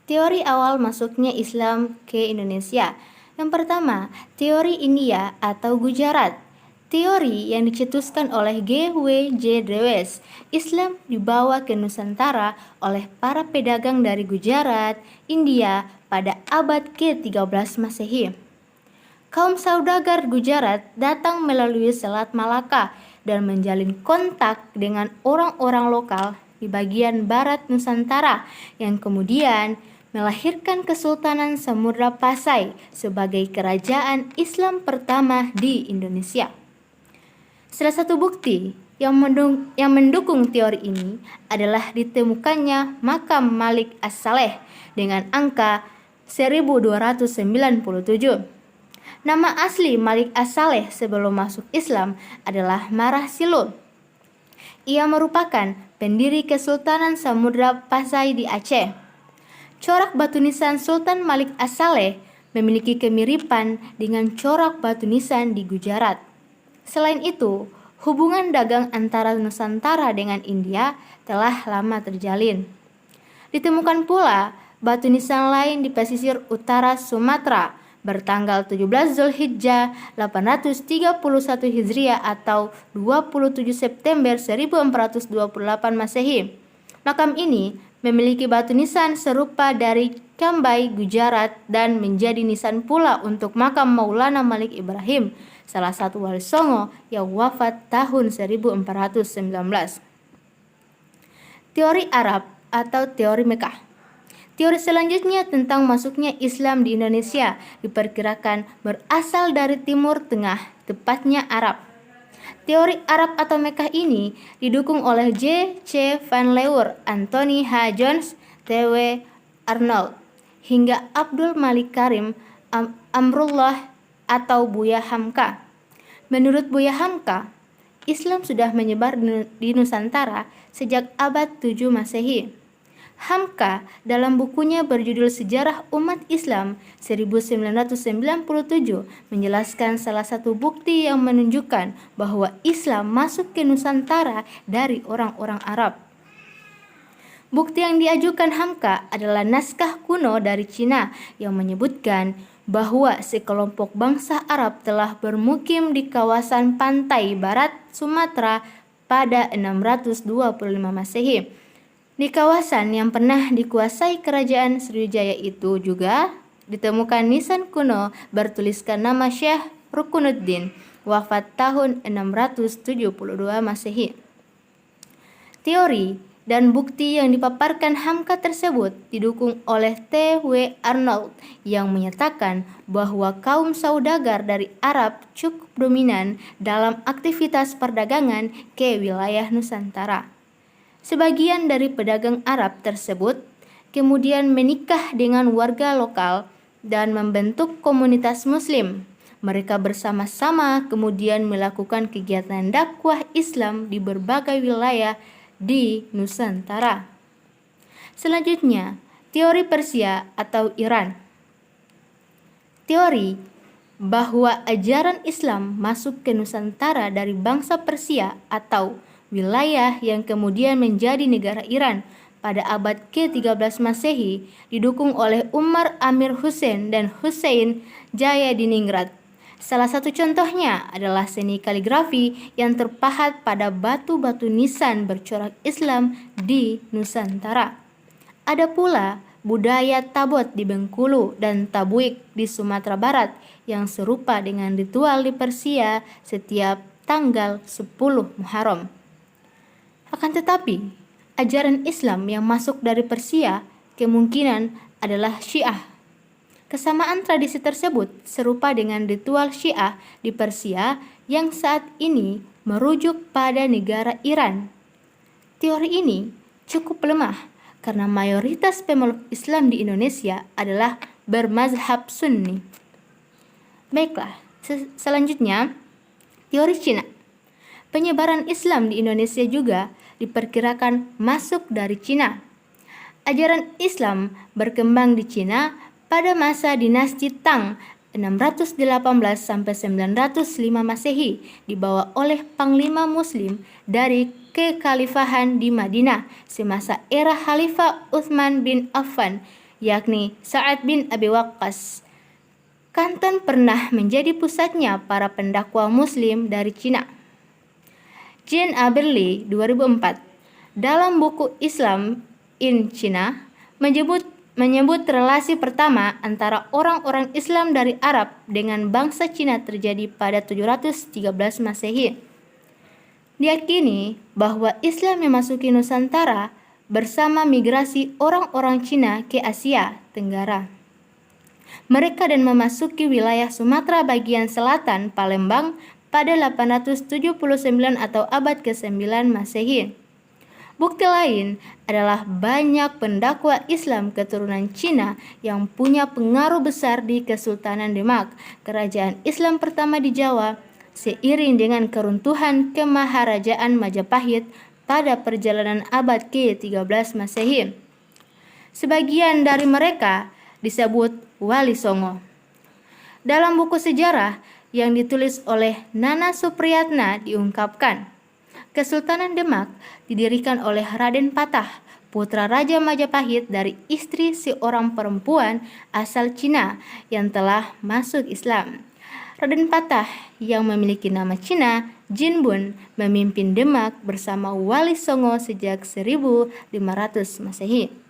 Teori awal masuknya Islam ke Indonesia. Yang pertama, teori India atau Gujarat. Teori yang dicetuskan oleh G.W.J. Dewes. Islam dibawa ke Nusantara oleh para pedagang dari Gujarat, India pada abad ke-13 Masehi. Kaum saudagar Gujarat datang melalui Selat Malaka dan menjalin kontak dengan orang-orang lokal di bagian barat Nusantara yang kemudian melahirkan Kesultanan Samudra Pasai sebagai kerajaan Islam pertama di Indonesia. Salah satu bukti yang mendukung teori ini adalah ditemukannya makam Malik As-Saleh dengan angka 1297. Nama asli Malik As-Saleh sebelum masuk Islam adalah Marah Silur. Ia merupakan pendiri Kesultanan Samudra Pasai di Aceh. Corak batu nisan Sultan Malik As-Saleh memiliki kemiripan dengan corak batu nisan di Gujarat. Selain itu, hubungan dagang antara Nusantara dengan India telah lama terjalin. Ditemukan pula batu nisan lain di pesisir utara Sumatera bertanggal 17 Zulhijjah 831 Hijriah atau 27 September 1428 Masehi. Makam ini memiliki batu nisan serupa dari Cambai, Gujarat dan menjadi nisan pula untuk makam Maulana Malik Ibrahim, salah satu wali Songo yang wafat tahun 1419. Teori Arab atau teori Mekah. Teori selanjutnya tentang masuknya Islam di Indonesia diperkirakan berasal dari Timur Tengah, tepatnya Arab. Teori Arab atau Mekah ini didukung oleh J. C. Van Leur, Anthony H. Jones, T. W. Arnold, hingga Abdul Malik Karim Amrullah atau Buya Hamka. Menurut Buya Hamka, Islam sudah menyebar di Nusantara sejak abad 7 Masehi. Hamka dalam bukunya berjudul Sejarah Umat Islam 1997 menjelaskan salah satu bukti yang menunjukkan bahwa Islam masuk ke Nusantara dari orang-orang Arab. Bukti yang diajukan Hamka adalah naskah kuno dari Cina yang menyebutkan bahwa sekelompok bangsa Arab telah bermukim di kawasan pantai barat Sumatera pada 625 Masehi. Di kawasan yang pernah dikuasai kerajaan Sriwijaya itu juga ditemukan nisan kuno bertuliskan nama Syekh Rukunuddin, wafat tahun 672 Masehi. Teori dan bukti yang dipaparkan Hamka tersebut didukung oleh T. W. Arnold yang menyatakan bahwa kaum saudagar dari Arab cukup dominan dalam aktivitas perdagangan ke wilayah Nusantara. Sebagian dari pedagang Arab tersebut kemudian menikah dengan warga lokal dan membentuk komunitas Muslim. Mereka bersama-sama kemudian melakukan kegiatan dakwah Islam di berbagai wilayah di Nusantara. Selanjutnya, teori Persia atau Iran. Teori bahwa ajaran Islam masuk ke Nusantara dari bangsa Persia atau wilayah yang kemudian menjadi negara Iran pada abad ke-13 Masehi didukung oleh Umar Amir Hussein dan Hussein Jayadiningrat. Salah satu contohnya adalah seni kaligrafi yang terpahat pada batu-batu nisan bercorak Islam di Nusantara. Ada pula budaya tabot di Bengkulu dan tabuik di Sumatera Barat yang serupa dengan ritual di Persia setiap tanggal 10 Muharram. Akan tetapi, ajaran Islam yang masuk dari Persia kemungkinan adalah Syiah. Kesamaan tradisi tersebut serupa dengan ritual Syiah di Persia yang saat ini merujuk pada negara Iran. Teori ini cukup lemah karena mayoritas pemeluk Islam di Indonesia adalah bermazhab Sunni. Baiklah, selanjutnya teori Cina. Penyebaran Islam di Indonesia juga diperkirakan masuk dari Cina. Ajaran Islam berkembang di Cina pada masa dinasti Tang 618 sampai 905 Masehi dibawa oleh panglima muslim dari kekhalifahan di Madinah semasa era Khalifah Utsman bin Affan yakni Sa'ad bin Abi Waqqas. Kanton pernah menjadi pusatnya para pendakwa Muslim dari Cina. Jean Aberli 2004 dalam buku Islam in China menyebut relasi pertama antara orang-orang Islam dari Arab dengan bangsa Cina terjadi pada 713 Masehi. Diyakini bahwa Islam memasuki Nusantara bersama migrasi orang-orang Cina ke Asia Tenggara. Mereka dan memasuki wilayah Sumatera bagian selatan Palembang pada 879 atau abad ke-9 Masehi. Bukti lain adalah banyak pendakwa Islam keturunan Cina yang punya pengaruh besar di Kesultanan Demak, kerajaan Islam pertama di Jawa, seiring dengan keruntuhan Kemaharajaan Majapahit pada perjalanan abad ke-13 Masehi. Sebagian dari mereka disebut Wali Songo. Dalam buku sejarah yang ditulis oleh Nana Supriyatna diungkapkan, Kesultanan Demak didirikan oleh Raden Patah, putra Raja Majapahit dari istri seorang perempuan asal Cina yang telah masuk Islam. Raden Patah yang memiliki nama Cina, Jinbun, memimpin Demak bersama Wali Songo sejak 1500 Masehi.